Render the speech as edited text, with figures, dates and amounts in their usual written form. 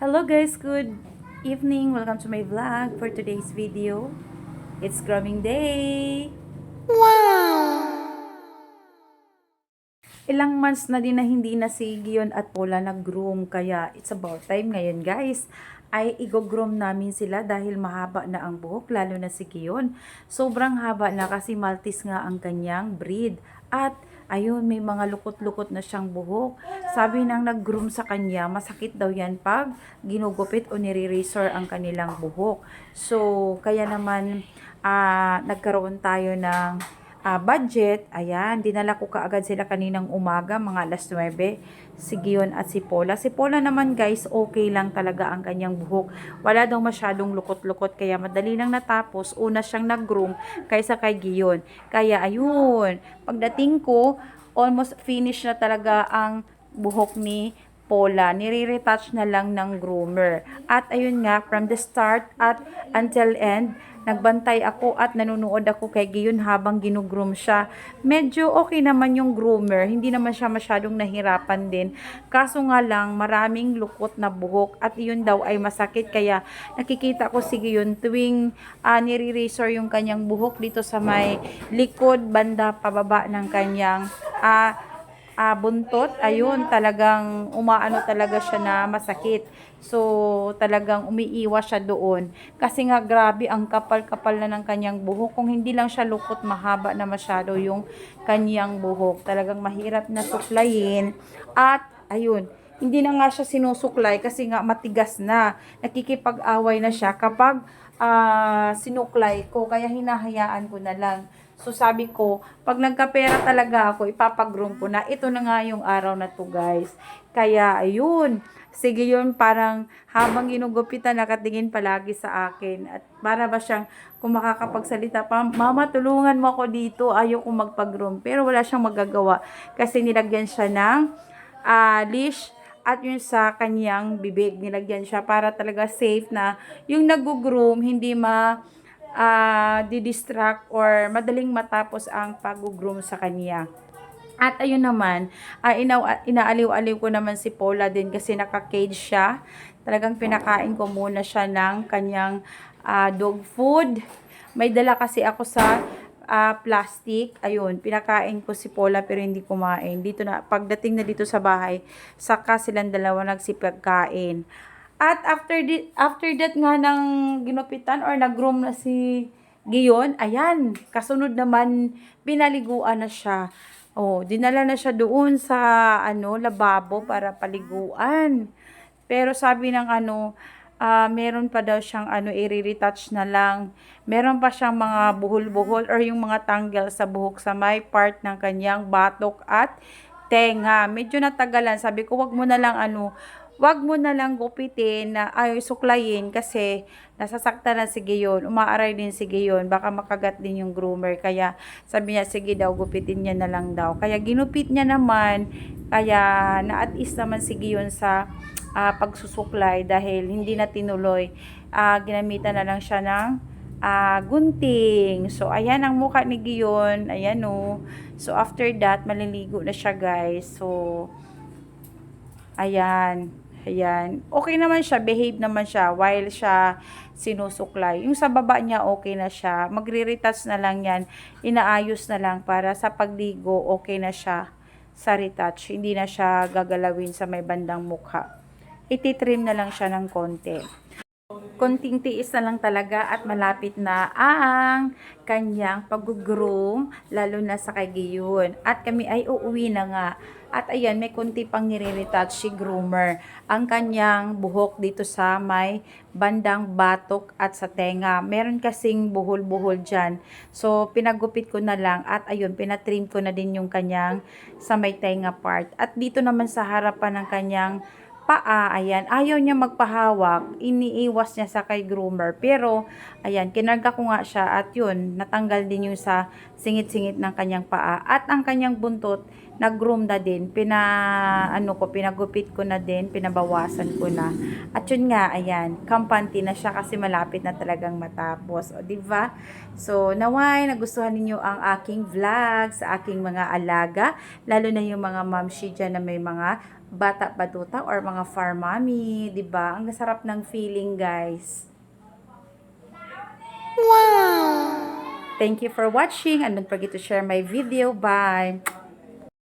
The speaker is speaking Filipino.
Hello guys, good evening. Welcome to my vlog for today's video. It's grooming day. Ilang months na din na hindi na si Gion at Paula nag-groom, kaya it's about time ngayon guys ay i-groom namin sila dahil mahaba na ang buhok, lalo na si Gion. Sobrang haba na kasi Maltese nga ang kanyang breed. At ayun, may mga lukot-lukot na siyang buhok. Sabi nang nag-groom sa kanya, masakit daw yan pag ginugupit o nire-razor ang kanilang buhok. So, kaya naman nagkaroon tayo ng budget. Ayan, dinala ko kaagad sila kaninang umaga, mga alas 9, si Gion at si Paula. Si Paula naman guys, okay lang talaga ang kanyang buhok. Wala daw masyadong lukot-lukot, kaya madali lang natapos. Una siyang nag-groom kaysa kay Gion. Kaya ayun, pagdating ko, almost finish na talaga ang buhok ni Paula. Nire-retouch na lang ng groomer. At ayun nga, from the start at until end, nagbantay ako at nanonood ako kay Gion habang ginugroom siya. Medyo okay naman yung groomer, hindi naman siya masyadong nahirapan din. Kaso nga lang, maraming lukot na buhok at yun daw ay masakit. Kaya nakikita ko si Gion tuwing nire-razor yung kanyang buhok dito sa may likod banda pababa ng kanyang buntot, ayun, talagang umaano talaga siya na masakit. So, talagang umiiwas siya doon. Kasi nga, grabe, ang kapal-kapal na ng kanyang buhok. Kung hindi lang siya lukot, mahaba na masyado yung kanyang buhok. Talagang mahirap na suklayin. At, ayun, hindi na nga siya sinusuklay kasi nga matigas na. Nakikipag-away na siya kapag sinuklay ko. Kaya hinahayaan ko na lang. So sabi ko, pag nagkapera talaga ako, ipapag-groom ko na. Ito na nga yung araw na to guys. Kaya ayun, sige yun, parang habang ginugupitan, nakatingin palagi sa akin. At para ba siyang, kung makakapagsalita pa, Mama, tulungan mo ako dito, ayoko magpag-groom. Pero wala siyang magagawa kasi nilagyan siya ng leash at yun sa kanyang bibig. Nilagyan siya para talaga safe na yung nag-groom, hindi di-distract or madaling matapos ang pag-groom sa kanya. At ayun naman, inaaliw-aliw ko naman si Paula din kasi naka-cage siya. Talagang pinakain ko muna siya ng kanyang dog food. May dala kasi ako sa plastic. Ayun, pinakain ko si Paula pero hindi kumain. Dito na, pagdating na dito sa bahay, saka silang dalawa nagsipagkain. At after that nga ng ginupitan or nag-groom na si Gion, ayan, kasunod naman, pinaliguan na siya. Oh, dinala na siya doon sa lababo para paliguan. Pero sabi ng meron pa daw siyang i-retouch na lang. Meron pa siyang mga buhol-buhol or yung mga tanggal sa buhok sa may part ng kanyang batok at tenga. Medyo natagalan. Sabi ko, wag mo na lang gupitin na suklayin kasi nasasaktan na si Gion, umaaray din si Gion, baka makagat din yung groomer. Kaya sabi niya, sige daw, gupitin niya na lang daw. Kaya ginupit niya naman, kaya na-at-is naman si Gion sa pagsusuklay dahil hindi na tinuloy. Ginamitan na lang siya ng gunting. So, ayan ang mukha ni Gion. Ayan o. So, after that, maliligo na siya guys. So, ayan. Ayan. Okay naman siya, behave naman siya while siya sinusuklay. Yung sa baba niya, okay na siya. Magre-retouch na lang yan. Inaayos na lang para sa pagligo, okay na siya sa retouch. Hindi na siya gagalawin sa may bandang mukha. Ititrim na lang siya ng konti. Konting tiis na lang talaga at malapit na ang kanyang pag-groom, lalo na sa kay Gion. At kami ay uuwi na nga. At ayan, may konti pang nire-retouch si groomer. Ang kanyang buhok dito sa may bandang batok at sa tenga. Meron kasing buhol-buhol dyan. So, pinagupit ko na lang at ayun, pinatrim ko na din yung kanyang sa may tenga part. At dito naman sa harapan ng kanyang paa, ayan, ayaw niya magpahawak, iniiwas niya sa kay groomer, pero, ayan, kinarga ko nga siya, at yun, natanggal din yung sa singit-singit ng kanyang paa, at ang kanyang buntot, nag-groom na din, pinagupit ko na din, pinabawasan ko na, at yun nga, ayan, kampante na siya, kasi malapit na talagang matapos, o, diba? So, naway, nagustuhan ninyo ang aking vlog, sa aking mga alaga, lalo na yung mga mamshi dyan na may mga bata batuta or mga farm mommy, 'di ba? Ang sarap ng feeling, guys. Wow! Thank you for watching and don't forget to share my video. Bye!